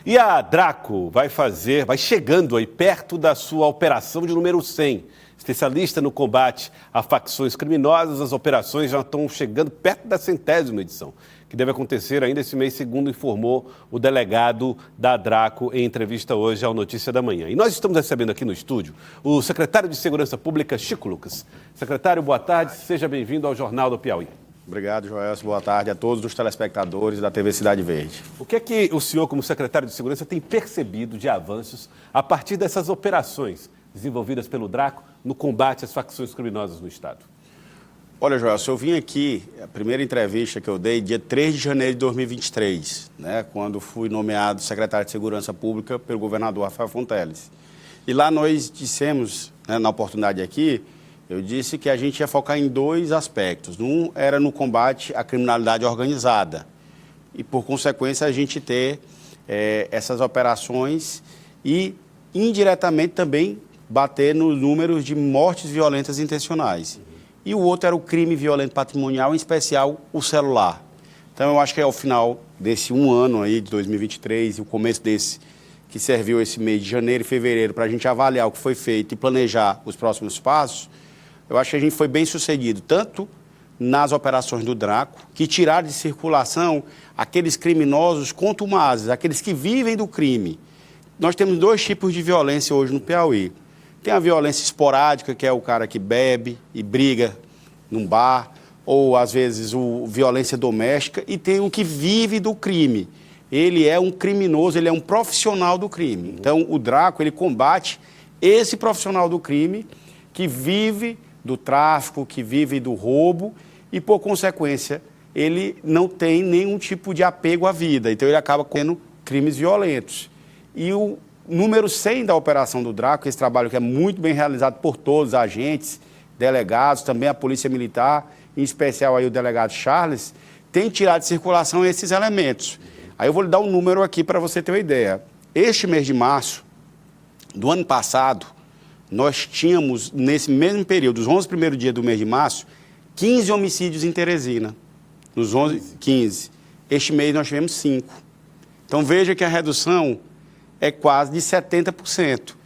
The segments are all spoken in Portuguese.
E a Draco vai chegando aí perto da sua operação de número 100. Especialista no combate a facções criminosas, as operações já estão chegando perto da 100ª edição, que deve acontecer ainda esse mês, segundo informou o delegado da Draco em entrevista hoje ao Notícia da Manhã. E nós estamos recebendo aqui no estúdio o secretário de Segurança Pública, Chico Lucas. Secretário, boa tarde, seja bem-vindo ao Jornal do Piauí. Obrigado, Joelson. Boa tarde a todos os telespectadores da TV Cidade Verde. O que é que o senhor, como secretário de Segurança, tem percebido de avanços a partir dessas operações desenvolvidas pelo Draco no combate às facções criminosas no Estado? Olha, Joelson, eu vim aqui, a primeira entrevista que eu dei, dia 3 de janeiro de 2023, quando fui nomeado secretário de Segurança Pública pelo governador Rafael Fonteles. E lá nós dissemos, na oportunidade aqui, eu disse que a gente ia focar em dois aspectos. Um era no combate à criminalidade organizada e, por consequência, a gente ter essas operações e, indiretamente, também bater nos números de mortes violentas intencionais. E o outro era o crime violento patrimonial, em especial o celular. Então, eu acho que ao final desse um ano aí, de 2023, e o começo desse, que serviu esse mês de janeiro e fevereiro, para a gente avaliar o que foi feito e planejar os próximos passos, eu acho que a gente foi bem sucedido, tanto nas operações do Draco, que tiraram de circulação aqueles criminosos contumazes, aqueles que vivem do crime. Nós temos dois tipos de violência hoje no Piauí. Tem a violência esporádica, que é o cara que bebe e briga num bar, ou às vezes violência doméstica, e tem o que vive do crime. Ele é um criminoso, ele é um profissional do crime. Então, o Draco, ele combate esse profissional do crime que vive do tráfico, que vive do roubo e, por consequência, ele não tem nenhum tipo de apego à vida. Então, ele acaba cometendo crimes violentos. E o número 100 da operação do Draco, esse trabalho que é muito bem realizado por todos os agentes, delegados, também a Polícia Militar, em especial aí o delegado Charles, tem tirado de circulação esses elementos. Aí eu vou lhe dar um número aqui para você ter uma ideia. Este mês de março do ano passado, nós tínhamos, nesse mesmo período, os 11 primeiros dias do mês de março, 15 homicídios em Teresina. Nos 15. Este mês nós tivemos 5. Então veja que a redução é quase de 70%.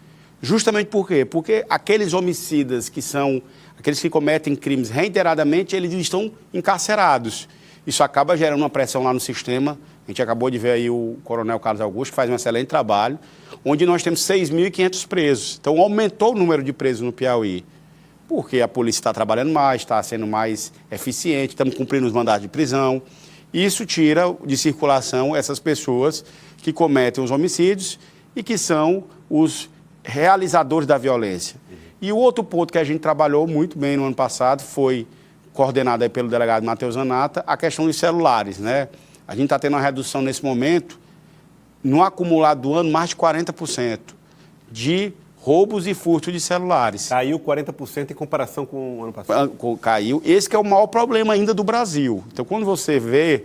Justamente por quê? Porque aqueles homicidas que são, aqueles que cometem crimes reiteradamente, eles estão encarcerados. Isso acaba gerando uma pressão lá no sistema. A gente acabou de ver aí o coronel Carlos Augusto, que faz um excelente trabalho, onde nós temos 6.500 presos. Então, aumentou o número de presos no Piauí, porque a polícia está trabalhando mais, está sendo mais eficiente, estamos cumprindo os mandados de prisão. Isso tira de circulação essas pessoas que cometem os homicídios e que são os realizadores da violência. E o outro ponto que a gente trabalhou muito bem no ano passado foi, coordenado aí pelo delegado Matheus Zanata, a questão dos celulares, A gente está tendo uma redução nesse momento, no acumulado do ano, mais de 40% de roubos e furtos de celulares. Caiu 40% em comparação com o ano passado. Caiu. Esse que é o maior problema ainda do Brasil. Então, quando você vê,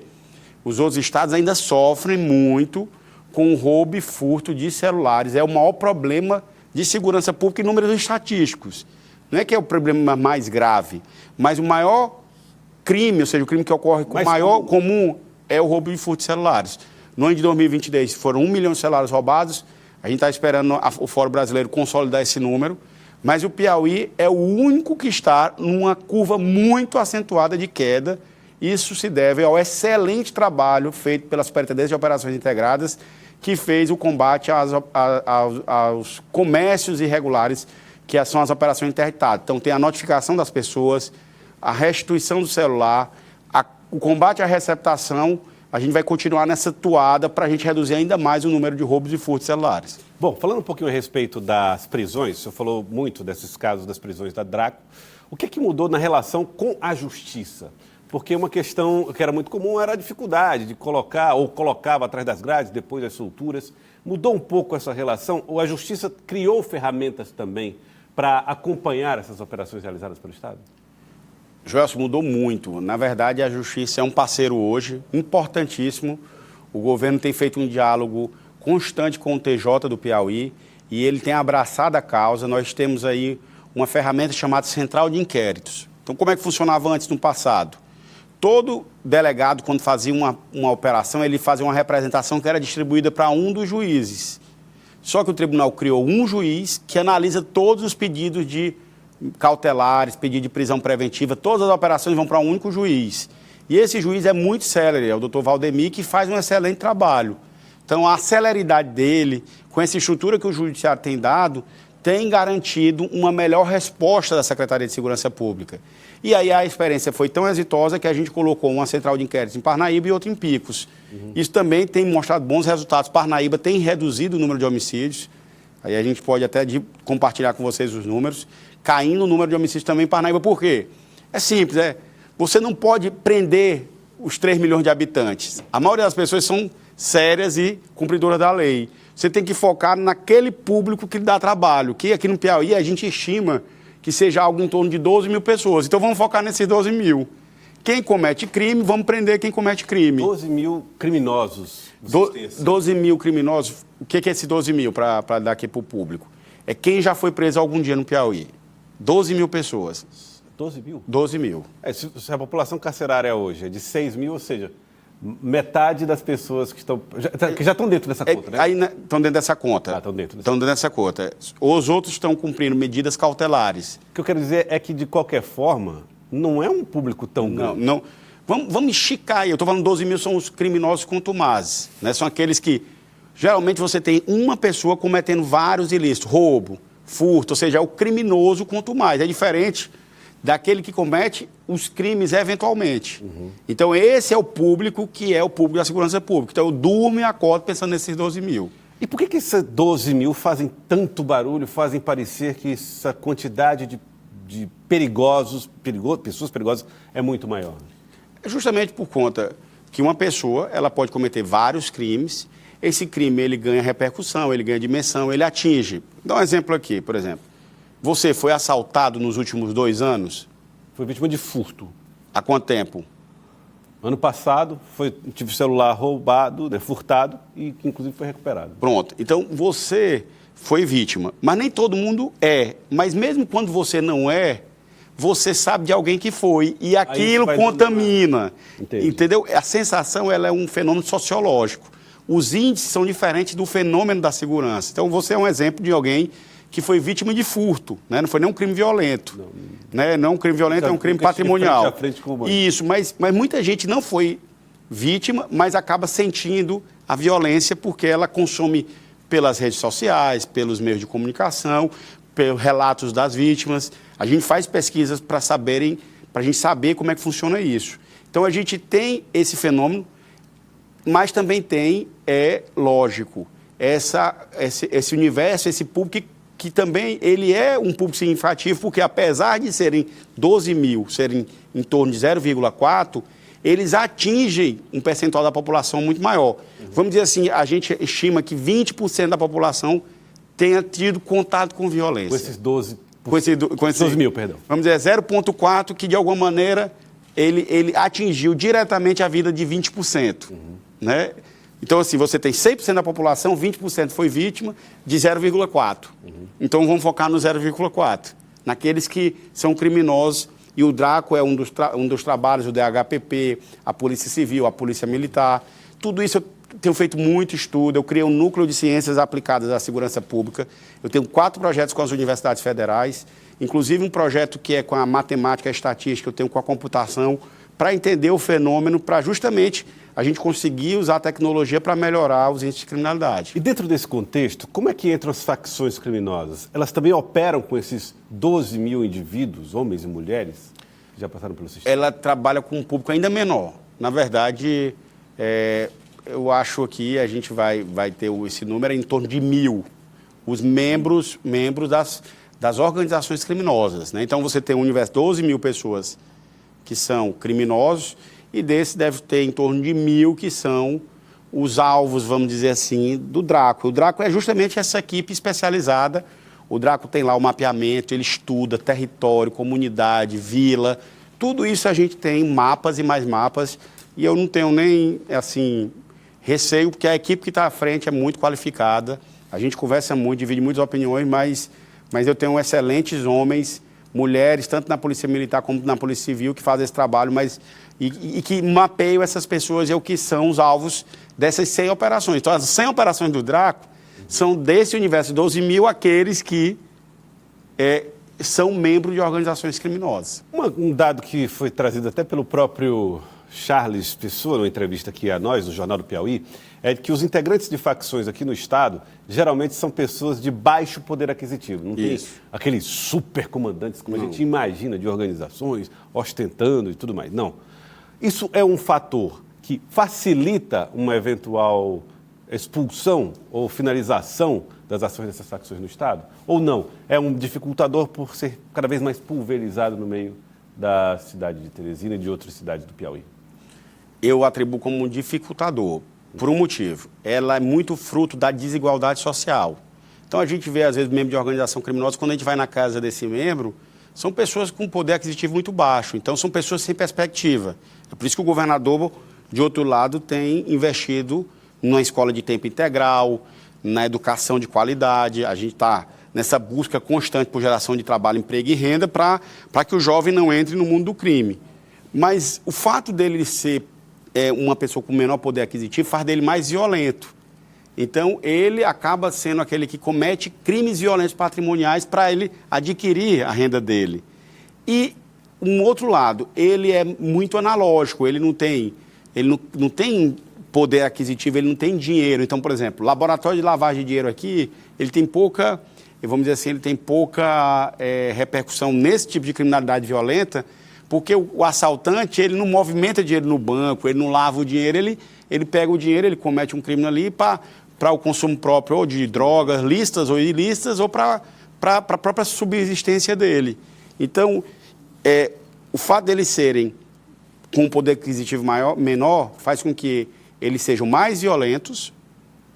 os outros estados ainda sofrem muito com o roubo e furto de celulares. É o maior problema de segurança pública em números estatísticos. Não é que é o problema mais grave, mas o maior crime, ou seja, o crime que ocorre com o maior comum é o roubo e furto de celulares. No ano de 2022 foram 1 milhão de celulares roubados. A gente está esperando o Fórum Brasileiro consolidar esse número, mas o Piauí é o único que está numa curva muito acentuada de queda. Isso se deve ao excelente trabalho feito pela Superintendência de Operações Integradas, que fez o combate aos comércios irregulares, que são as operações interditadas. Então, tem a notificação das pessoas, a restituição do celular, o combate à receptação. A gente vai continuar nessa toada para a gente reduzir ainda mais o número de roubos e furtos de celulares. Bom, falando um pouquinho a respeito das prisões, o senhor falou muito desses casos das prisões da Draco. O que mudou na relação com a justiça? Porque uma questão que era muito comum era a dificuldade de colocar, ou colocava atrás das grades, depois das solturas. Mudou um pouco essa relação? Ou a Justiça criou ferramentas também para acompanhar essas operações realizadas pelo Estado? Joelson, mudou muito. Na verdade, a Justiça é um parceiro hoje importantíssimo. O governo tem feito um diálogo constante com o TJ do Piauí e ele tem abraçado a causa. Nós temos aí uma ferramenta chamada Central de Inquéritos. Então, como é que funcionava antes, no passado? todo delegado, quando fazia uma operação, ele fazia uma representação que era distribuída para um dos juízes. Só que o tribunal criou um juiz que analisa todos os pedidos de cautelares, pedido de prisão preventiva, todas as operações vão para um único juiz. E esse juiz é muito célere, é o doutor Valdemir, que faz um excelente trabalho. Então, a celeridade dele, com essa estrutura que o Judiciário tem dado, tem garantido uma melhor resposta da Secretaria de Segurança Pública. E aí a experiência foi tão exitosa que a gente colocou uma central de inquéritos em Parnaíba e outra em Picos. Isso também tem mostrado bons resultados. Parnaíba tem reduzido o número de homicídios, aí a gente pode até compartilhar com vocês os números, caindo o número de homicídios também em Parnaíba. Por quê? É simples, você não pode prender os 3 milhões de habitantes. A maioria das pessoas são sérias e cumpridoras da lei. Você tem que focar naquele público que dá trabalho, que aqui no Piauí a gente estima que seja algo em torno de 12 mil pessoas. Então vamos focar nesses 12 mil. Quem comete crime, vamos prender quem comete crime. 12 mil criminosos. 12 mil criminosos. O que é esse 12 mil, para dar aqui para o público? É quem já foi preso algum dia no Piauí. 12 mil pessoas. 12 mil? 12 mil. Se a população carcerária hoje é de 6 mil, ou seja, metade das pessoas que já estão dentro dessa conta, né? Aí estão dentro dessa conta. Estão dentro. Estão dentro dessa conta. Os outros estão cumprindo medidas cautelares. O que eu quero dizer é que, de qualquer forma, não é um público tão grande. Não. Vamos esticar aí. Eu estou falando 12 mil são os criminosos contumazes, né? São aqueles que, geralmente, você tem uma pessoa cometendo vários ilícitos. Roubo, furto, ou seja, é o criminoso contumaz. É diferente daquele que comete os crimes eventualmente. Então, esse é o público que é o público da segurança pública. Então, eu durmo e acordo pensando nesses 12 mil. E por que esses 12 mil fazem tanto barulho, fazem parecer que essa quantidade de pessoas perigosas é muito maior? É justamente por conta que uma pessoa ela pode cometer vários crimes, esse crime ele ganha repercussão, ele ganha dimensão, ele atinge. Dá um exemplo aqui, por exemplo. Você foi assaltado nos últimos 2 anos? Foi vítima de furto. Há quanto tempo? Ano passado, tive o celular roubado, furtado, e que inclusive foi recuperado. Pronto. Então, você foi vítima. Mas nem todo mundo é. Mas mesmo quando você não é, você sabe de alguém que foi. E aquilo contamina. Entendeu? A sensação ela é um fenômeno sociológico. Os índices são diferentes do fenômeno da segurança. Então, você é um exemplo de alguém que foi vítima de furto, né? Não foi nem um crime violento. Não um crime violento, é um crime patrimonial. Isso, mas muita gente não foi vítima, mas acaba sentindo a violência porque ela consome pelas redes sociais, pelos meios de comunicação, pelos relatos das vítimas. A gente faz pesquisas para a gente saber como é que funciona isso. Então, a gente tem esse fenômeno, mas também tem, lógico, esse universo, esse público que também ele é um público significativo, porque apesar de serem 12 mil, serem em torno de 0,4, eles atingem um percentual da população muito maior. Vamos dizer assim, a gente estima que 20% da população tenha tido contato com violência. Com esses 12... Com esses 12 mil, perdão. Vamos dizer, 0,4, que de alguma maneira ele atingiu diretamente a vida de 20%. Né? Então, assim, você tem 100% da população, 20% foi vítima de 0,4. Então, vamos focar no 0,4. Naqueles que são criminosos, e o DRACO é um dos trabalhos, o DHPP, a Polícia Civil, a Polícia Militar. Tudo isso eu tenho feito muito estudo, eu criei um núcleo de ciências aplicadas à segurança pública. Eu tenho 4 projetos com as universidades federais, inclusive um projeto que é com a matemática e a estatística, eu tenho com a computação, para entender o fenômeno, para justamente a gente conseguir usar a tecnologia para melhorar os índices de criminalidade. E dentro desse contexto, como é que entram as facções criminosas? Elas também operam com esses 12 mil indivíduos, homens e mulheres, que já passaram pelo sistema? Ela trabalha com um público ainda menor. Na verdade, eu acho que a gente vai ter esse número em torno de 1.000, os membros das organizações criminosas. Né? Então, você tem um universo de 12 mil pessoas que são criminosos, e desse deve ter em torno de 1.000 que são os alvos, vamos dizer assim, do DRACO. O DRACO é justamente essa equipe especializada. O DRACO tem lá o mapeamento, ele estuda território, comunidade, vila. Tudo isso a gente tem mapas e mais mapas. E eu não tenho nem, assim, receio, porque a equipe que está à frente é muito qualificada. A gente conversa muito, divide muitas opiniões, mas eu tenho excelentes homens, mulheres, tanto na Polícia Militar como na Polícia Civil, que fazem esse trabalho, mas e que mapeiam essas pessoas e é o que são os alvos dessas 100 operações. Então, as 100 operações do Draco são desse universo de 12 mil aqueles que são membros de organizações criminosas. Um dado que foi trazido até pelo próprio Charles Pessoa, numa entrevista aqui a nós, no Jornal do Piauí, é que os integrantes de facções aqui no Estado geralmente são pessoas de baixo poder aquisitivo. Não tem aqueles super comandantes, como a gente imagina, de organizações, ostentando e tudo mais. Não. Isso é um fator que facilita uma eventual expulsão ou finalização das ações dessas facções no Estado? Ou não? É um dificultador por ser cada vez mais pulverizado no meio da cidade de Teresina e de outras cidades do Piauí? Eu atribuo como um dificultador, por um motivo. Ela é muito fruto da desigualdade social. Então, a gente vê, às vezes, membro de organização criminosa, quando a gente vai na casa desse membro, são pessoas com poder aquisitivo muito baixo. Então, são pessoas sem perspectiva. É por isso que o governador, de outro lado, tem investido numa escola de tempo integral, na educação de qualidade. A gente está nessa busca constante por geração de trabalho, emprego e renda para que o jovem não entre no mundo do crime. Mas o fato dele ser uma pessoa com menor poder aquisitivo faz dele mais violento. Então, ele acaba sendo aquele que comete crimes violentos patrimoniais para ele adquirir a renda dele. E, um outro lado, ele é muito analógico, ele não tem poder aquisitivo, ele não tem dinheiro. Então, por exemplo, o laboratório de lavagem de dinheiro aqui, ele tem pouca, vamos dizer assim, ele tem pouca repercussão nesse tipo de criminalidade violenta, porque o assaltante, ele não movimenta dinheiro no banco, ele não lava o dinheiro, ele pega o dinheiro, ele comete um crime ali para o consumo próprio, ou de drogas, lícitas ou ilícitas, ou para a própria subsistência dele. Então, o fato deles serem com um poder aquisitivo menor faz com que eles sejam mais violentos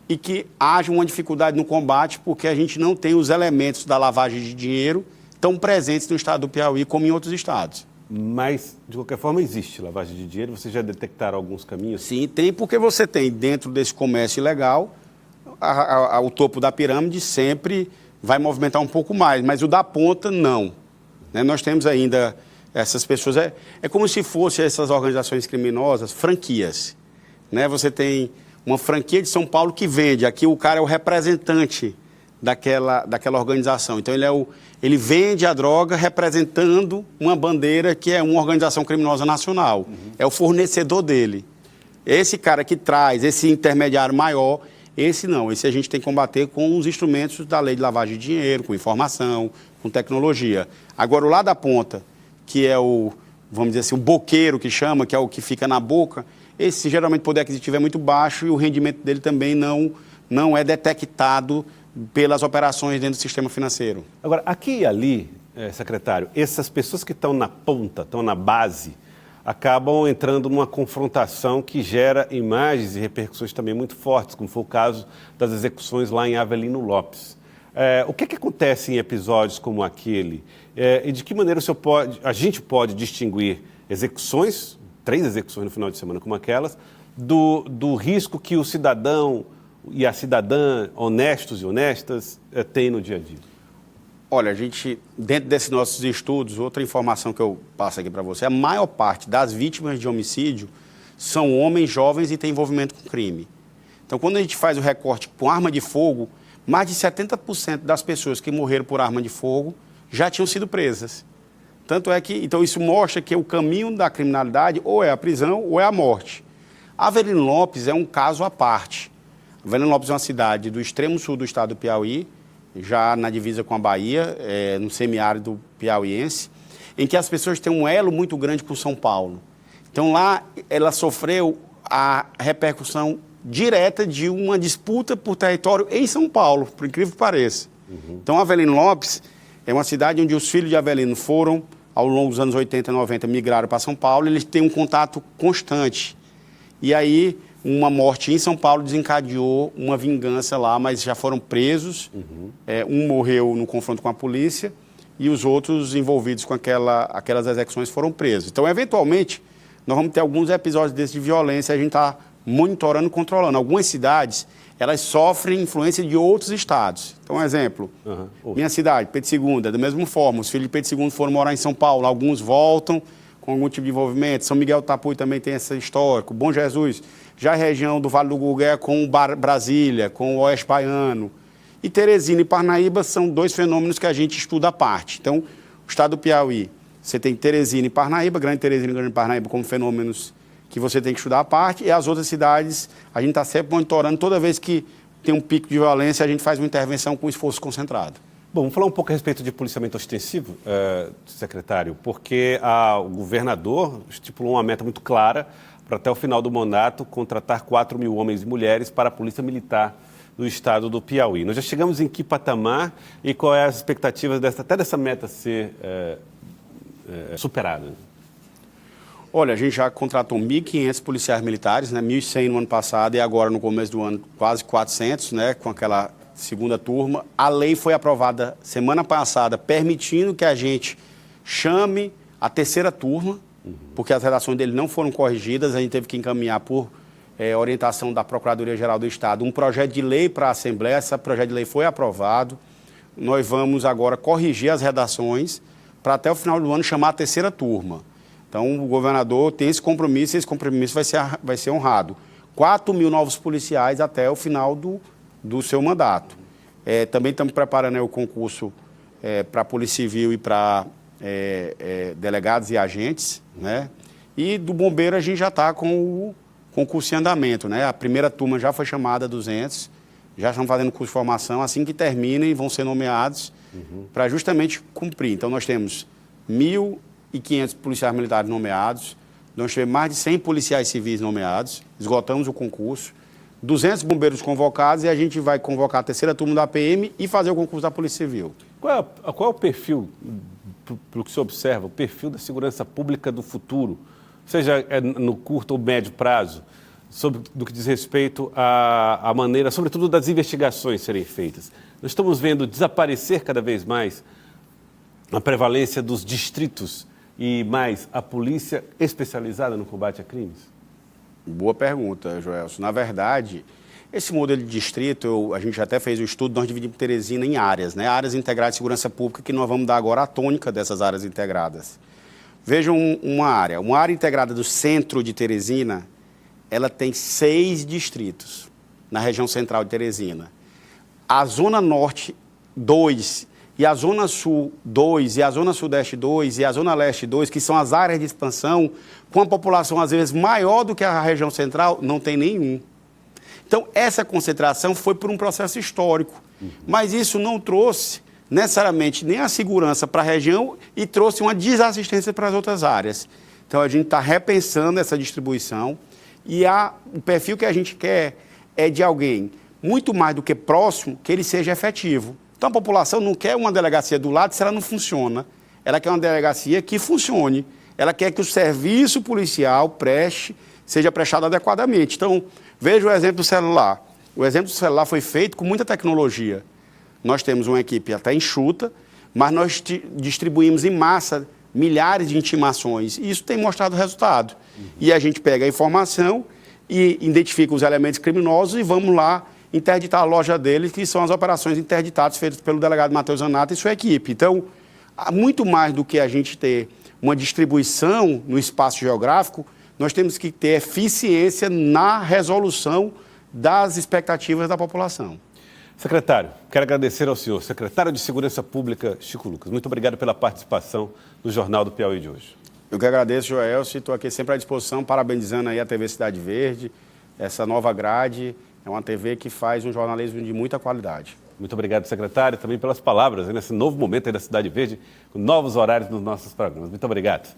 e que haja uma dificuldade no combate, porque a gente não tem os elementos da lavagem de dinheiro tão presentes no estado do Piauí como em outros estados. Mas, de qualquer forma, existe lavagem de dinheiro? Vocês já detectaram alguns caminhos? Sim, tem, porque você tem dentro desse comércio ilegal, o topo da pirâmide sempre vai movimentar um pouco mais, mas o da ponta, não. Né? Nós temos ainda essas pessoas... É como se fossem essas organizações criminosas franquias. Né? Você tem uma franquia de São Paulo que vende. Aqui o cara é o representante daquela organização. Então, ele vende a droga representando uma bandeira que é uma organização criminosa nacional. É o fornecedor dele. Esse cara que traz, esse intermediário maior, esse não. Esse a gente tem que combater com os instrumentos da lei de lavagem de dinheiro, com informação, com tecnologia. Agora, o lado da ponta, que é vamos dizer assim, o boqueiro que chama, que é o que fica na boca, esse geralmente poder aquisitivo é muito baixo e o rendimento dele também não é detectado pelas operações dentro do sistema financeiro. Agora, aqui e ali, secretário, essas pessoas que estão na ponta, estão na base, acabam entrando numa confrontação que gera imagens e repercussões também muito fortes, como foi o caso das execuções lá em Avelino Lopes. O que acontece em episódios como aquele? E de que maneira a gente pode distinguir execuções, 3 execuções no final de semana como aquelas, do risco que o cidadão e a cidadã, honestos e honestas, têm no dia a dia? Olha, a gente, dentro desses nossos estudos, outra informação que eu passo aqui para você, a maior parte das vítimas de homicídio são homens jovens e têm envolvimento com crime. Então, quando a gente faz o recorte com arma de fogo, mais de 70% das pessoas que morreram por arma de fogo já tinham sido presas. Tanto é que, então isso mostra que o caminho da criminalidade ou é a prisão ou é a morte. Avelino Lopes é um caso à parte. Avelino Lopes é uma cidade do extremo sul do estado do Piauí, já na divisa com a Bahia, no semiárido piauiense, em que as pessoas têm um elo muito grande com São Paulo. Então lá ela sofreu a repercussão direta de uma disputa por território em São Paulo, por incrível que pareça. Então Avelino Lopes é uma cidade onde os filhos de Avelino foram, ao longo dos anos 80 e 90, migraram para São Paulo, eles têm um contato constante. E aí uma morte em São Paulo desencadeou uma vingança lá, mas já foram presos. Um morreu no confronto com a polícia e os outros envolvidos com aquelas execuções foram presos. Então, eventualmente, nós vamos ter alguns episódios desses de violência, a gente está monitorando e controlando. Algumas cidades, elas sofrem influência de outros estados. Então, um exemplo, minha cidade, Pedro II, da mesma forma, os filhos de Pedro II foram morar em São Paulo, alguns voltam, com algum tipo de envolvimento. São Miguel do Tapuí também tem esse histórico. Bom Jesus, já a região do Vale do Gugué com Brasília, com o Oeste Baiano. E Teresina e Parnaíba são dois fenômenos que a gente estuda à parte. Então, o estado do Piauí, você tem Teresina e Parnaíba, Grande Teresina e Grande Parnaíba como fenômenos que você tem que estudar à parte, e as outras cidades a gente está sempre monitorando. Toda vez que tem um pico de violência, a gente faz uma intervenção com esforço concentrado. Bom, vamos falar um pouco a respeito de policiamento ostensivo, secretário, porque o governador estipulou uma meta muito clara para até o final do mandato contratar 4 mil homens e mulheres para a Polícia Militar do estado do Piauí. Nós já chegamos em que patamar e qual é as expectativas até dessa meta ser superada? Olha, a gente já contratou 1.500 policiais militares, né? 1.100 no ano passado e agora no começo do ano quase 400, né? Com aquela segunda turma. A lei foi aprovada semana passada, permitindo que a gente chame a terceira turma, porque as redações dele não foram corrigidas, a gente teve que encaminhar por orientação da Procuradoria-Geral do Estado um projeto de lei para a Assembleia. Esse projeto de lei foi aprovado. Nós vamos agora corrigir as redações para até o final do ano chamar a terceira turma. Então, o governador tem esse compromisso e esse compromisso vai ser honrado. 4 mil novos policiais até o final do seu mandato. Também estamos preparando o concurso para a Polícia Civil e para delegados e agentes, né? E do bombeiro a gente já está com o concurso em andamento, né? A primeira turma já foi chamada, 200, já estão fazendo curso de formação, assim que terminem vão ser nomeados para justamente cumprir. Então nós temos 1.500 policiais militares nomeados, nós tivemos mais de 100 policiais civis nomeados, esgotamos o concurso, 200 bombeiros convocados e a gente vai convocar a terceira turma da PM e fazer o concurso da Polícia Civil. Qual é o perfil, pelo que se observa, o perfil da segurança pública do futuro, seja no curto ou médio prazo, do que diz respeito à maneira, sobretudo, das investigações serem feitas? Nós estamos vendo desaparecer cada vez mais a prevalência dos distritos e mais a polícia especializada no combate a crimes? Boa pergunta, Joelson. Na verdade, esse modelo de distrito, a gente até fez um estudo, nós dividimos Teresina em áreas, né? Áreas integradas de segurança pública, que nós vamos dar agora a tônica dessas áreas integradas. Vejam uma área integrada do centro de Teresina, ela tem 6 distritos na região central de Teresina. A Zona Norte, 2, e a Zona Sul 2, e a Zona Sudeste 2, e a Zona Leste 2, que são as áreas de expansão, com a população às vezes maior do que a região central, não tem nenhum. Então, essa concentração foi por um processo histórico, mas isso não trouxe necessariamente nem a segurança para a região e trouxe uma desassistência para as outras áreas. Então, a gente está repensando essa distribuição e o perfil que a gente quer é de alguém muito mais do que próximo, que ele seja efetivo. Então, a população não quer uma delegacia do lado se ela não funciona. Ela quer uma delegacia que funcione. Ela quer que o serviço policial seja prestado adequadamente. Então, veja o exemplo do celular. O exemplo do celular foi feito com muita tecnologia. Nós temos uma equipe até enxuta, mas nós distribuímos em massa milhares de intimações. E isso tem mostrado resultado. E a gente pega a informação e identifica os elementos criminosos e vamos lá interditar a loja deles, que são as operações interditadas feitas pelo delegado Matheus Zanata e sua equipe. Então, há muito mais do que a gente ter uma distribuição no espaço geográfico, nós temos que ter eficiência na resolução das expectativas da população. Secretário, quero agradecer ao senhor, secretário de Segurança Pública, Chico Lucas. Muito obrigado pela participação no Jornal do Piauí de hoje. Eu que agradeço, Joelson, estou aqui sempre à disposição, parabenizando aí a TV Cidade Verde, essa nova grade. É uma TV que faz um jornalismo de muita qualidade. Muito obrigado, secretário, também pelas palavras nesse novo momento aí da Cidade Verde, com novos horários nos nossos programas. Muito obrigado.